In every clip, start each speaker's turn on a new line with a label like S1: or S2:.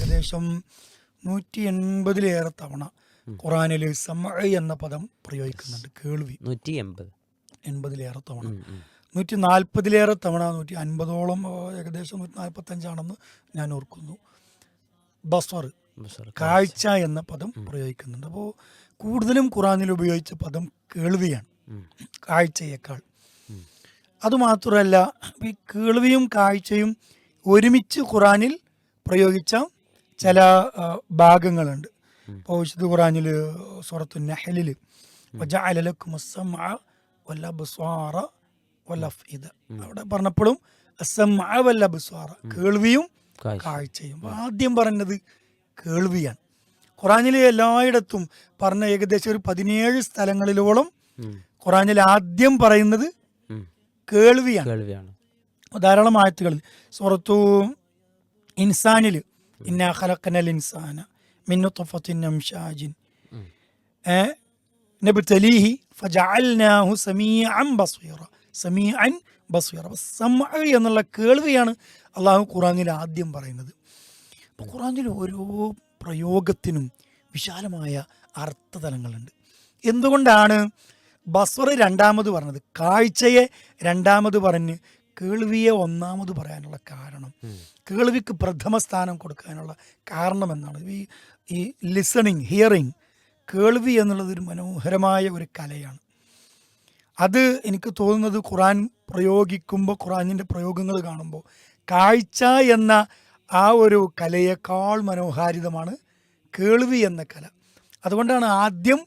S1: ഏകദേശം 180-ലേറെ തവണ ഖുറാനിൽ സമഅ എന്ന പദം പ്രയോഗിക്കുന്നുണ്ട്. കേൾവി 180-ലേറെ തവണ, 140-ലേറെ തവണ, 150ഓളം, ഏകദേശം 145ആണെന്ന് ഞാൻ ഓർക്കുന്നു. ബസർ, കാഴ്ച എന്ന പദം പ്രയോഗിക്കുന്നുണ്ട്. അപ്പോൾ കൂടുതലും ഖുറാനിൽ ഉപയോഗിച്ച പദം കേൾവിയാണ് കാഴ്ചയേക്കാൾ. അതുമാത്രമല്ല, ഈ കേൾവിയും കാഴ്ചയും ഒരുമിച്ച് ഖുറാനിൽ പ്രയോഗിച്ച ചില ഭാഗങ്ങളുണ്ട്. ഇപ്പോൾ വിശുദ്ധ ഖുറാനിൽ സൂറത്തുൻ നഹ്ലിൽ വജഅല ലക്കുമുസ് സമഅ വൽ അബ്സാറ വൽ അഫ്ഇദ, അവിടെ പറഞ്ഞപ്പോഴും അസ്സമഅ വൽ അബ്സാറ, കേൾവിയും കാഴ്ചയും. ആദ്യം പറഞ്ഞത് കേൾവിയാണ്. ഖുറാനിൽ എല്ലായിടത്തും പറഞ്ഞ ഏകദേശം ഒരു 17 സ്ഥലങ്ങളിലോളം ഖുറാനിൽ ആദ്യം പറയുന്നത് കേൾവിയാണ്. ധാരാളം ആയത്തുകളിൽ സൂറത്തു ഇൻസാനിൽ ഇന്നാ ഖലഖനൽ ഇൻസാന മിൻ നുത്ഫത്തിൻ അംശാജിൻ നബ്തലീഹി ഫജഅൽനാഹു സമീഅൻ ബസീറ. സമഅ എന്നുള്ള കേൾവിയാണ് അള്ളാഹു ഖുറാനിൽ ആദ്യം പറയുന്നത്. അപ്പോൾ ഖുറാനിൽ ഓരോ പ്രയോഗത്തിനും വിശാലമായ അർത്ഥതലങ്ങളുണ്ട്. എന്തുകൊണ്ടാണ് ബസ്വർ രണ്ടാമത് പറഞ്ഞത്, കാഴ്ചയെ രണ്ടാമത് പറഞ്ഞ് കേൾവിയെ ഒന്നാമത് പറയാനുള്ള കാരണം, കേൾവിക്ക് പ്രഥമ സ്ഥാനം കൊടുക്കാനുള്ള കാരണം എന്നാണ്. ഈ ലിസണിങ്, ഹിയറിങ്, കേൾവി എന്നുള്ളത് ഒരു മനോഹരമായ ഒരു കലയാണ്. അത് എനിക്ക് തോന്നുന്നത് ഖുറാൻ പ്രയോഗിക്കുമ്പോൾ, ഖുറാനിൻ്റെ പ്രയോഗങ്ങൾ കാണുമ്പോൾ കാഴ്ച എന്ന ആ ഒരു കലയേക്കാൾ മനോഹാരിതമാണ് കേൾവി എന്ന കല. അതുകൊണ്ടാണ് ആദ്യം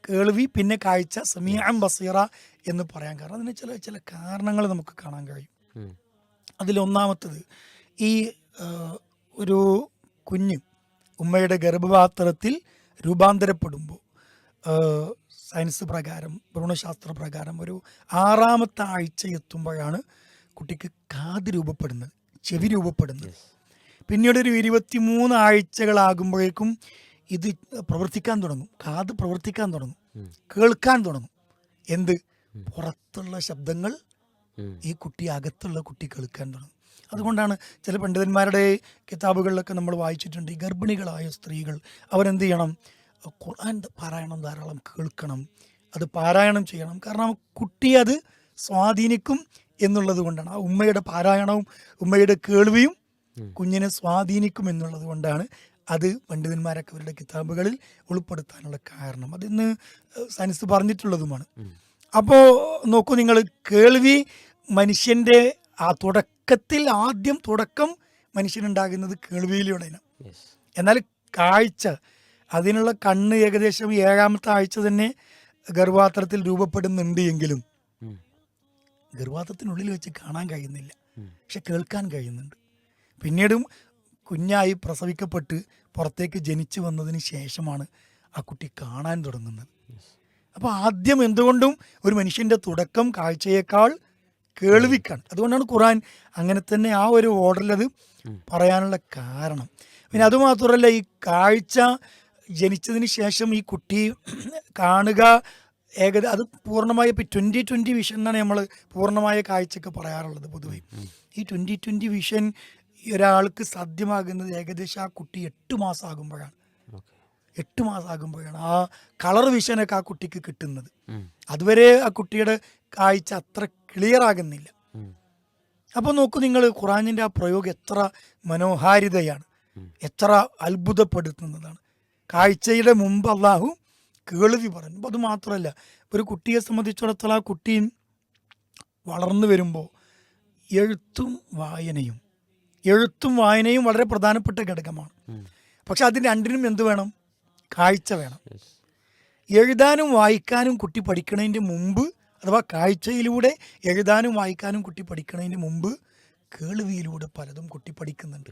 S1: കേൾവി പിന്നെ കാഴ്ച, സമീഅൻ ബസീറ എന്ന് പറയാൻ കാരണം. അതിന് ചില കാരണങ്ങൾ നമുക്ക് കാണാൻ കഴിയും. അതിലൊന്നാമത്തത്, ഈ ഒരു കുഞ്ഞ് ഉമ്മയുടെ ഗർഭപാത്രത്തിൽ രൂപാന്തരപ്പെടുമ്പോൾ സയൻസ് പ്രകാരം, ഭ്രൂണശാസ്ത്ര പ്രകാരം ഒരു 6ാമത്തെ ആഴ്ച എത്തുമ്പോഴാണ് കുട്ടിക്ക് കാത് രൂപപ്പെടുന്നത്, ചെവി രൂപപ്പെടുന്നത്. പിന്നീട് ഒരു 23 ആഴ്ചകളാകുമ്പോഴേക്കും ഇത് പ്രവർത്തിക്കാൻ തുടങ്ങും, കാത് പ്രവർത്തിക്കാൻ തുടങ്ങും, കേൾക്കാൻ തുടങ്ങും. എന്ത്? പുറത്തുള്ള ശബ്ദങ്ങൾ ഈ കുട്ടി, അകത്തുള്ള കുട്ടി കേൾക്കാൻ തുടങ്ങും. അതുകൊണ്ടാണ് ചില പണ്ഡിതന്മാരുടെ കിതാബുകളിലൊക്കെ നമ്മൾ വായിച്ചിട്ടുണ്ട്, ഈ ഗർഭിണികളായ സ്ത്രീകൾ അവരെന്ത് ചെയ്യണം? ഖുർആൻ പാരായണം ധാരാളം കേൾക്കണം, അത് പാരായണം ചെയ്യണം. കാരണം കുട്ടി അത് സ്വാധീനിക്കും എന്നുള്ളത് കൊണ്ടാണ്. ആ ഉമ്മയുടെ പാരായണവും ഉമ്മയുടെ കേൾവിയും കുഞ്ഞിനെ സ്വാധീനിക്കും എന്നുള്ളത് കൊണ്ടാണ് അത് പണ്ഡിതന്മാരൊക്കെ അവരുടെ കിതാബുകളിൽ ഉൾപ്പെടുത്താനുള്ള കാരണം. അതിന്ന് സയൻസ് പറഞ്ഞിട്ടുള്ളതുമാണ്. അപ്പോൾ നോക്കൂ നിങ്ങൾ, കേൾവി മനുഷ്യൻ്റെ ആ ആദ്യം തുടക്കം മനുഷ്യനുണ്ടാകുന്നത് കേൾവിയിലൂടെയാണ്. എന്നാൽ കാഴ്ച, അതിനുള്ള കണ്ണ് ഏകദേശം 7ാമത്തെ ആഴ്ച തന്നെ ഗർഭപാത്രത്തിൽ രൂപപ്പെടുന്നുണ്ട് എങ്കിലും ഗർഭപാത്രത്തിനുള്ളിൽ വെച്ച് കാണാൻ കഴിയുന്നില്ല, പക്ഷെ കേൾക്കാൻ കഴിയുന്നുണ്ട്. പിന്നീടും കുഞ്ഞായി പ്രസവിക്കപ്പെട്ട് പുറത്തേക്ക് ജനിച്ചു വന്നതിന് ശേഷമാണ് ആ കുട്ടി കാണാൻ തുടങ്ങുന്നത്. അപ്പോൾ ആദ്യം എന്തുകൊണ്ടും ഒരു മനുഷ്യൻ്റെ തുടക്കം കാഴ്ചയേക്കാൾ കേൾവിക്കാണ്. അതുകൊണ്ടാണ് ഖുറാൻ അങ്ങനെ തന്നെ ആ ഒരു ഓർഡറിൽ അത് പറയാനുള്ള കാരണം. പിന്നെ അതുമാത്രമല്ല, ഈ കാഴ്ച ജനിച്ചതിന് ശേഷം ഈ കുട്ടി കാണുക അത് പൂർണ്ണമായ, ഇപ്പോൾ 20/20 വിഷൻ എന്നാണ് നമ്മൾ പൂർണ്ണമായ കാഴ്ചയൊക്കെ പറയാറുള്ളത് പൊതുവെ. ഈ 20/20 വിഷൻ ഒരാൾക്ക് സാധ്യമാകുന്നത് ഏകദേശം ആ കുട്ടി 8 മാസം ആകുമ്പോഴാണ്. 8 മാസം ആകുമ്പോഴാണ് ആ കളർ വിഷനൊക്കെ ആ കുട്ടിക്ക് കിട്ടുന്നത്. അതുവരെ ആ കുട്ടിയുടെ കാഴ്ച അത്ര ക്ലിയർ ആകുന്നില്ല. അപ്പോൾ നോക്കൂ നിങ്ങൾ, ഖുറാനിൻ്റെ ആ പ്രയോഗം എത്ര മനോഹാരിതയാണ്, എത്ര അത്ഭുതപ്പെടുത്തുന്നതാണ്. കാഴ്ചയുടെ മുമ്പ് അള്ളാഹു കേൾവി പറഞ്ഞു. അപ്പോൾ അത് മാത്രമല്ല, ഒരു കുട്ടിയെ സംബന്ധിച്ചിടത്തോളം ആ കുട്ടി വളർന്നു വരുമ്പോൾ എഴുത്തും വായനയും വളരെ പ്രധാനപ്പെട്ട ഘടകമാണ്. പക്ഷെ അതിന് രണ്ടിനും എന്ത് വേണം? കാഴ്ച വേണം. എഴുതാനും വായിക്കാനും കുട്ടി പഠിക്കുന്നതിൻ്റെ മുമ്പ്, അഥവാ കാഴ്ചയിലൂടെ എഴുതാനും വായിക്കാനും കുട്ടി പഠിക്കുന്നതിന് മുമ്പ് കേൾവിയിലൂടെ പലതും കുട്ടി പഠിക്കുന്നുണ്ട്.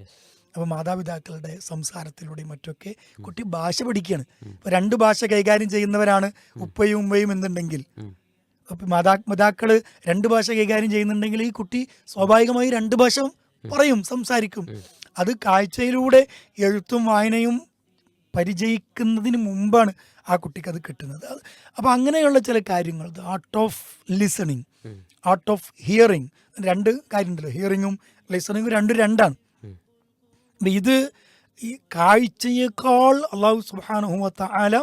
S1: അപ്പോൾ മാതാപിതാക്കളുടെ സംസാരത്തിലൂടെയും മറ്റൊക്കെ കുട്ടി ഭാഷ പഠിക്കുകയാണ്. ഇപ്പോൾ 2 ഭാഷ കൈകാര്യം ചെയ്യുന്നവരാണ് ഉപ്പയും ഉമ്മയും എന്നുണ്ടെങ്കിൽ, മാതാപിതാക്കൾ 2 ഭാഷ കൈകാര്യം ചെയ്യുന്നുണ്ടെങ്കിൽ ഈ കുട്ടി സ്വാഭാവികമായി 2 ഭാഷ പറയും, സംസാരിക്കും. അത് കാഴ്ചയിലൂടെ എഴുത്തും വായനയും പരിചയിക്കുന്നതിന് മുമ്പാണ് ആ കുട്ടിക്ക് അത് കിട്ടുന്നത്. അപ്പോൾ അങ്ങനെയുള്ള ചില കാര്യങ്ങൾ, art of listening, art of hearing, 2 കാര്യമുണ്ടല്ലോ, ഹിയറിങ്ങും ലിസണിങ്ങും രണ്ടാണ്. ഇത് ഈ കാഴ്ചയേക്കാൾ അള്ളാഹു സുബ്ഹാനഹു വ തആല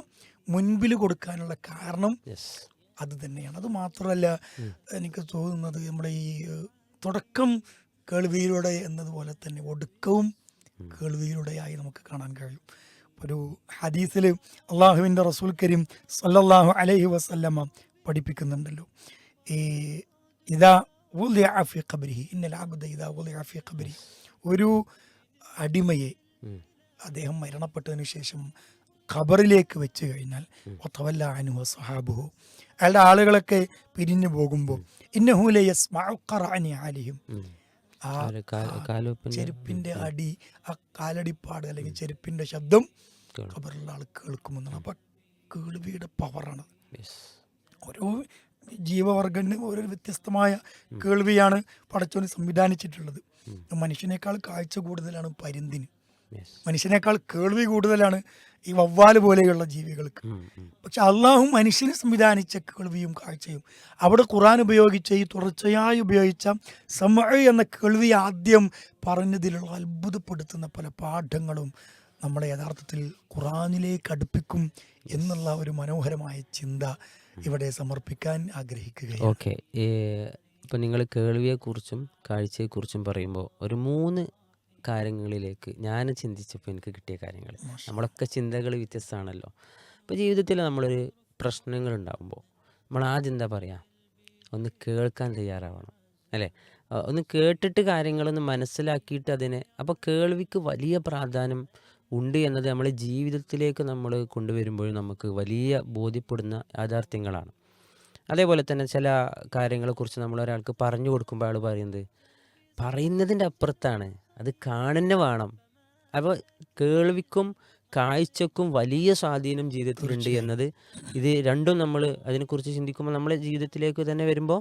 S1: മുൻപിൽ കൊടുക്കാനുള്ള കാരണം അത് തന്നെയാണ്. അത് മാത്രമല്ല, എനിക്ക് തോന്നുന്നത് നമ്മുടെ ഈ തുടക്കം കേൾവിയിലൂടെ എന്നതുപോലെ തന്നെ ഒടുക്കവും കേൾവിയിലൂടെയായി നമുക്ക് കാണാൻ കഴിയും. ഒരു ഹദീസിൽ അള്ളാഹുവിൻ്റെ റസൂൽ കരീം സല്ലല്ലാഹു അലൈഹി വസല്ലമ പഠിപ്പിക്കുന്നുണ്ടല്ലോ, ഈ ഇദാ വുളിഅ ഫീ ഖബ്രിഹി ഇന്നൽ അബ്ദ ഇദാ വുളിഅ ഫീ ഖബ്രിഹി, ഒരു അടിമയെ അദ്ദേഹം മരണപ്പെട്ടതിന് ശേഷം ഖബറിലേക്ക് വെച്ച് കഴിഞ്ഞാൽ വതവല്ല അൻഹു സ്വഹാബുഹു, അയാളുടെ ആളുകളൊക്കെ പിരിഞ്ഞു പോകുമ്പോൾ ഇന്നഹു ലയസ്മഉ ഖറഅനി അലിഹിം, ആ ചെരുപ്പിന്റെ അടി, ആ കാലടിപ്പാട് അല്ലെങ്കിൽ ചെരുപ്പിന്റെ ശബ്ദം ഖബറിലുള്ള ആൾ കേൾക്കുമെന്നാണ്. അപ്പൊ കേൾവിയുടെ പവറാണ്. ഓരോ ജീവവർഗത്തിന് ഓരോ വ്യത്യസ്തമായ കേൾവിയാണ് പടച്ചോൻ സംവിധാനിച്ചിട്ടുള്ളത്. മനുഷ്യനേക്കാൾ കാഴ്ച കൂടുതലാണ് പരുന്തിന്, മനുഷ്യനേക്കാൾ കേൾവി കൂടുതലാണ് ഈ വവ്വാല് പോലെയുള്ള ജീവികൾക്ക്. പക്ഷെ അള്ളാഹു മനുഷ്യനെ സംവിധാനിച്ച കേൾവിയും കാഴ്ചയും അവിടെ ഖുർആൻ ഉപയോഗിച്ച ഈ തുടർച്ചയായി ഉപയോഗിച്ച സമഅ എന്ന കേൾവി ആദ്യം പറഞ്ഞതിലുള്ള അത്ഭുതപ്പെടുത്തുന്ന പല പാഠങ്ങളും നമ്മളെ യഥാർത്ഥത്തിൽ ഖുർആനിലേക്ക് അടുപ്പിക്കും എന്നുള്ള ഒരു മനോഹരമായ ചിന്ത ഇവിടെ സമർപ്പിക്കാൻ ആഗ്രഹിക്കുകയാണ്.
S2: ഓക്കെ, ഇപ്പം നിങ്ങൾ കേൾവിയെക്കുറിച്ചും കാഴ്ചയെക്കുറിച്ചും പറയുമ്പോൾ ഒരു 3 കാര്യങ്ങളിലേക്ക് ഞാൻ ചിന്തിച്ചപ്പോൾ എനിക്ക് കിട്ടിയ കാര്യങ്ങൾ, നമ്മളൊക്കെ ചിന്തകൾ വ്യത്യസ്തമാണല്ലോ. ഇപ്പോൾ ജീവിതത്തിൽ നമ്മളൊരു പ്രശ്നങ്ങളുണ്ടാകുമ്പോൾ നമ്മൾ ആദ്യം എന്താ പറയുക, ഒന്ന് കേൾക്കാൻ തയ്യാറാവണം അല്ലേ? ഒന്ന് കേട്ടിട്ട് കാര്യങ്ങളൊന്ന് മനസ്സിലാക്കിയിട്ട് അതിനെ, അപ്പോൾ കേൾവിക്ക് വലിയ പ്രാധാന്യം ഉണ്ട് എന്നത് നമ്മളെ ജീവിതത്തിലേക്ക് നമ്മൾ കൊണ്ടുവരുമ്പോഴും നമുക്ക് വലിയ ബോധ്യപ്പെടുന്ന യാഥാർത്ഥ്യങ്ങളാണ്. അതേപോലെ തന്നെ ചില കാര്യങ്ങളെക്കുറിച്ച് നമ്മൾ ഒരാൾക്ക് പറഞ്ഞു കൊടുക്കുമ്പോൾ അയാൾ പറയുന്നതിൻ്റെ അപ്പുറത്താണ്, അത് കാണുന്ന വേണം. അപ്പോൾ കേൾവിക്കും കാഴ്ചക്കും വലിയ സ്വാധീനം ജീവിതത്തിലുണ്ട് എന്നത്, ഇത് രണ്ടും നമ്മൾ അതിനെക്കുറിച്ച് ചിന്തിക്കുമ്പോൾ നമ്മളെ ജീവിതത്തിലേക്ക് തന്നെ വരുമ്പോൾ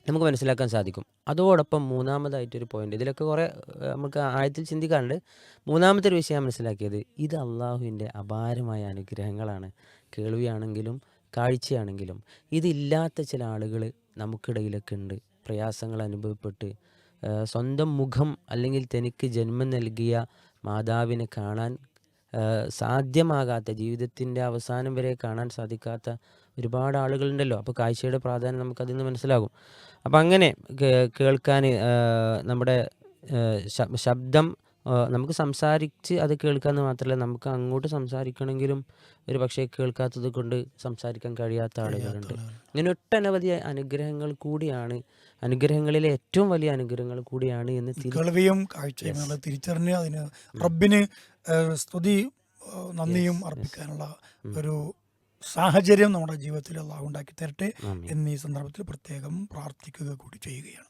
S2: നമുക്ക് മനസ്സിലാക്കാൻ സാധിക്കും. അതോടൊപ്പം മൂന്നാമതായിട്ടൊരു പോയിന്റ്, ഇതിലൊക്കെ കുറേ നമുക്ക് ആഴത്തിൽ ചിന്തിക്കാറുണ്ട്. മൂന്നാമത്തെ ഒരു വിഷയം മനസ്സിലാക്കിയത്, ഇത് അള്ളാഹുവിൻ്റെ അപാരമായ അനുഗ്രഹങ്ങളാണ്. കേൾവിയാണെങ്കിലും കാഴ്ചയാണെങ്കിലും ഇതില്ലാത്ത ചില ആളുകൾ നമുക്കിടയിലൊക്കെ ഉണ്ട്. പ്രയാസങ്ങൾ അനുഭവപ്പെട്ട് സ്വന്തം മുഖം അല്ലെങ്കിൽ തനിക്ക് ജന്മം നൽകിയ മാതാവിനെ കാണാൻ സാധ്യമാകാത്ത, ജീവിതത്തിൻ്റെ അവസാനം വരെ കാണാൻ സാധിക്കാത്ത ഒരുപാട് ആളുകളുണ്ടല്ലോ. അപ്പോൾ കാഴ്ചയുടെ പ്രാധാന്യം നമുക്കതിൽ നിന്ന് മനസ്സിലാകും. അപ്പം അങ്ങനെ കേൾക്കാൻ നമ്മുടെ ശബ്ദം നമുക്ക് സംസാരിച്ച് അത് കേൾക്കാമെന്ന് മാത്രമല്ല, നമുക്ക് അങ്ങോട്ട് സംസാരിക്കണമെങ്കിലും ഒരു പക്ഷേ കേൾക്കാത്തത് കൊണ്ട് സംസാരിക്കാൻ കഴിയാത്ത ആളുകളുണ്ട്. ഇങ്ങനെ ഒട്ടനവധി അനുഗ്രഹങ്ങൾ കൂടിയാണ്, അനുഗ്രഹങ്ങളിലെ ഏറ്റവും വലിയ അനുഗ്രഹങ്ങൾ കൂടിയാണ് എന്ന്
S1: കേൾവിയും കാഴ്ചയും തിരിച്ചറിഞ്ഞ് അതിന് റബ്ബിന് സ്തുതി നന്ദിയും അർപ്പിക്കാനുള്ള ഒരു സാഹചര്യം നമ്മുടെ ജീവിതത്തിൽ അള്ളാഹു ഉണ്ടാക്കി തരട്ടെ എന്നീ സന്ദർഭത്തിൽ പ്രത്യേകം പ്രാർത്ഥിക്കുക കൂടി ചെയ്യുകയാണ്.